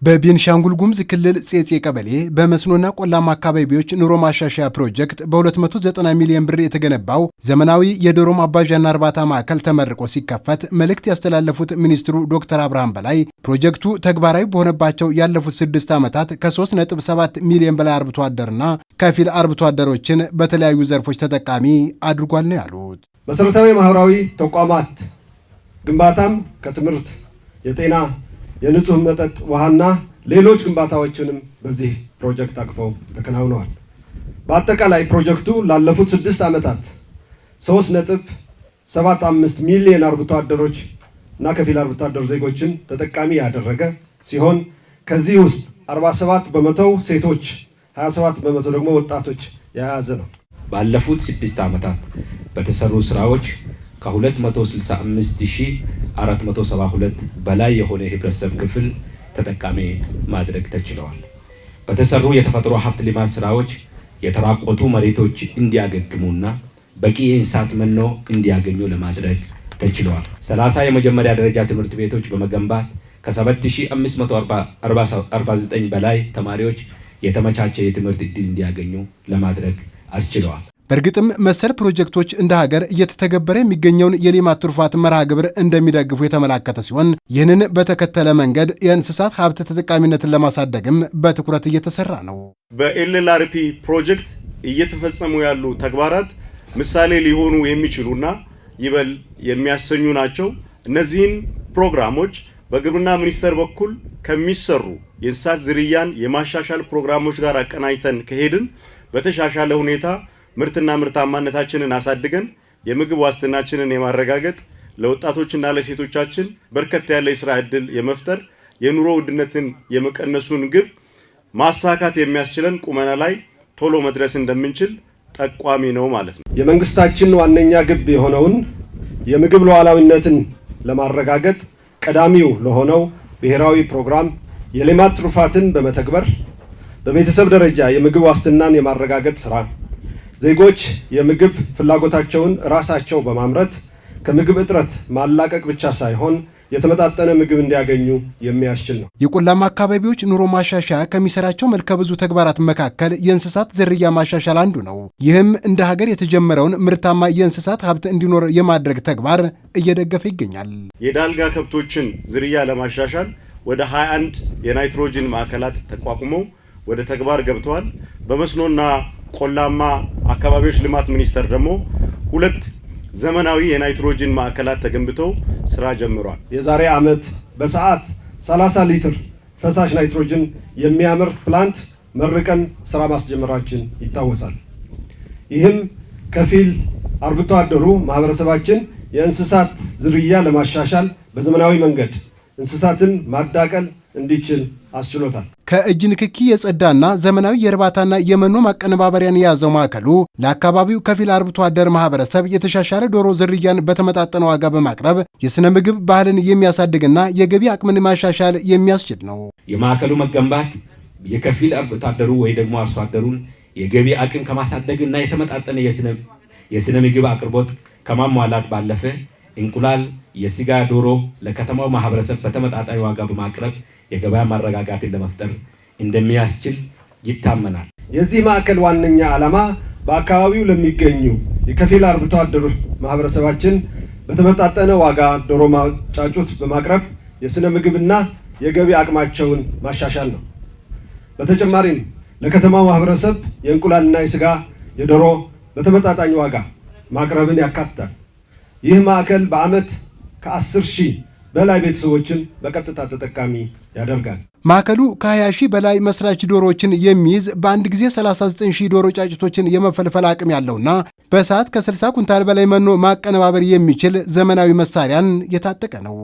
በቤንሻንጉል ጉሙዝ ክልል ጼጼ ቀበሌ በመስኖና ቆላማ አካባቢዎች ኑሮ ማሻሻያ ፕሮጀክት በ290 ሚሊዮን ብር የተገነባው ዘመናዊ የዶሮ ማባዣና እርባታ ማዕከል ተመርቆ ሲከፈት መልእክት ያስተላለፉት ሚኒስትሩ ዶክተር አብርሃም በላይ ፕሮጀክቱ ተግባራዊ በሆነባቸው ያለፉት 6 ዓመታት ከ3.7 ሚሊዮን በላይ አርብቶ አደርና ከፊል አርብቶ አደሮችን በተለያዩ ዘርፎች ተጠቃሚ አድርጓል ነው ያሉት። መሰረታዊ ማህበራዊ ተቋማት ግንባታም ከትምህርት፣ የጤና፣ የንጹህ መጠጥ ውሃና ሌሎች ግንባታዎችንም በዚህ ፕሮጀክት አቅፈው ተከናውነዋል። በአጠቃላይ ፕሮጀክቱ ላለፉት 6 ዓመታት 3.75 ሚሊዮን አርብቶ አደሮች እና ከፊል አርብቶ አደር ዜጎችን ተጠቃሚ ያደረገ ሲሆን ከዚህ ውስጥ 47 በመቶው ሴቶች፣ 27 በመቶ ደግሞ ወጣቶች የያዘ ነው። ባለፉት 6 ዓመታት በተሰሩ ስራዎች ከ265,472 በላይ የሆነ የህብረተሰብ ክፍል ተጠቃሚ ማድረግ ተችሏል። በተሰሩ የተፈጥሮ ሀብት ልማት ስራዎች የተራቆቱ መሬቶች እንዲያገግሙና በቂ የእንስሳት መኖ እንዲያገኙ ለማድረግ ተችሏል። 30 የመጀመሪያ ደረጃ ትምህርት ቤቶች በመገንባት ከ7,549 በላይ ተማሪዎች የተመቻቸ የትምህርት ዕድል እንዲያገኙ ለማድረግ አስችለዋል። በእርግጥም መሰል ፕሮጀክቶች እንደ ሀገር እየተተገበረ የሚገኘውን የሌማት ትሩፋት መርሃ ግብር እንደሚደግፉ የተመላከተ ሲሆን ይህንን በተከተለ መንገድ የእንስሳት ሀብት ተጠቃሚነትን ለማሳደግም በትኩረት እየተሰራ ነው። በኤልኤልአርፒ ፕሮጀክት እየተፈጸሙ ያሉ ተግባራት ምሳሌ ሊሆኑ የሚችሉና ይበል የሚያሰኙ ናቸው። እነዚህን ፕሮግራሞች በግብርና ሚኒስቴር በኩል ከሚሰሩ የእንስሳት ዝርያን የማሻሻል ፕሮግራሞች ጋር አቀናጅተን ከሄድን በተሻሻለ ሁኔታ ምርትና ምርታማነታችንን አሳድገን የምግብ ዋስትናችንን የማረጋገጥ ለወጣቶችና ለሴቶቻችን በርከት ያለ የሥራ ዕድል የመፍጠር የኑሮ ውድነትን የመቀነሱን ግብ ማሳካት የሚያስችለን ቁመና ላይ ቶሎ መድረስ እንደምንችል ጠቋሚ ነው ማለት ነው። የመንግስታችን ዋነኛ ግብ የሆነውን የምግብ ሉዓላዊነትን ለማረጋገጥ ቀዳሚው ለሆነው ብሔራዊ ፕሮግራም የሌማት ትሩፋትን በመተግበር በቤተሰብ ደረጃ የምግብ ዋስትናን የማረጋገጥ ስራ ዜጎች የምግብ ፍላጎታቸውን ራሳቸው በማምረት ከምግብ እጥረት ማላቀቅ ብቻ ሳይሆን የተመጣጠነ ምግብ እንዲያገኙ የሚያስችል ነው። የቆላማ አካባቢዎች ኑሮ ማሻሻያ ከሚሰራቸው መልከ ብዙ ተግባራት መካከል የእንስሳት ዝርያ ማሻሻል አንዱ ነው። ይህም እንደ ሀገር የተጀመረውን ምርታማ የእንስሳት ሀብት እንዲኖር የማድረግ ተግባር እየደገፈ ይገኛል። የዳልጋ ከብቶችን ዝርያ ለማሻሻል ወደ 21 የናይትሮጅን ማዕከላት ተቋቁመው ወደ ተግባር ገብተዋል። በመስኖና ቆላማ አካባቢዎች ልማት ሚኒስቴር ደግሞ 2 ዘመናዊ የናይትሮጅን ማዕከላት ተገንብተው ስራ ጀምሯል። የዛሬ ዓመት በሰዓት 30 ሊትር ፈሳሽ ናይትሮጅን የሚያመርት ፕላንት መርቀን ስራ ማስጀመራችን ይታወሳል። ይህም ከፊል አርብቶ አደሩ ማህበረሰባችን የእንስሳት ዝርያ ለማሻሻል በዘመናዊ መንገድ እንስሳትን ማዳቀል እንዲችል አስችሎታል። ከእጅ ንክኪ የጸዳና ዘመናዊ የእርባታና የመኖ ማቀነባበሪያን የያዘው ማዕከሉ ለአካባቢው ከፊል አርብቶ አደር ማህበረሰብ የተሻሻለ ዶሮ ዝርያን በተመጣጠነ ዋጋ በማቅረብ የስነ ምግብ ባህልን የሚያሳድግና የገቢ አቅምን ማሻሻል የሚያስችል ነው። የማዕከሉ መገንባት የከፊል አርብቶ አደሩ ወይ ደግሞ አርሶ አደሩን የገቢ አቅም ከማሳደግና የተመጣጠነ የስነ ምግብ አቅርቦት ከማሟላት ባለፈ እንቁላል፣ የስጋ ዶሮ ለከተማው ማህበረሰብ በተመጣጣኝ ዋጋ በማቅረብ የገበያ ማረጋጋትን ለመፍጠር እንደሚያስችል ይታመናል። የዚህ ማዕከል ዋነኛ ዓላማ በአካባቢው ለሚገኙ የከፊል አርብቶ አደር ማህበረሰባችን በተመጣጠነ ዋጋ ዶሮ ጫጩት በማቅረብ የስነ ምግብና የገቢ አቅማቸውን ማሻሻል ነው። በተጨማሪም ለከተማው ማህበረሰብ የእንቁላልና የስጋ የዶሮ በተመጣጣኝ ዋጋ ማቅረብን ያካትታል። ይህ ማዕከል በዓመት ከ10,000 በላይ ቤተሰቦችን በቀጥታ ተጠቃሚ ያደርጋል። ማዕከሉ ከ20,000 በላይ መስራች ዶሮዎችን የሚይዝ በአንድ ጊዜ 39,000 ዶሮ ጫጭቶችን የመፈልፈል አቅም ያለውና በሰዓት ከ60 ኩንታል በላይ መኖ ማቀነባበር የሚችል ዘመናዊ መሳሪያን የታጠቀ ነው።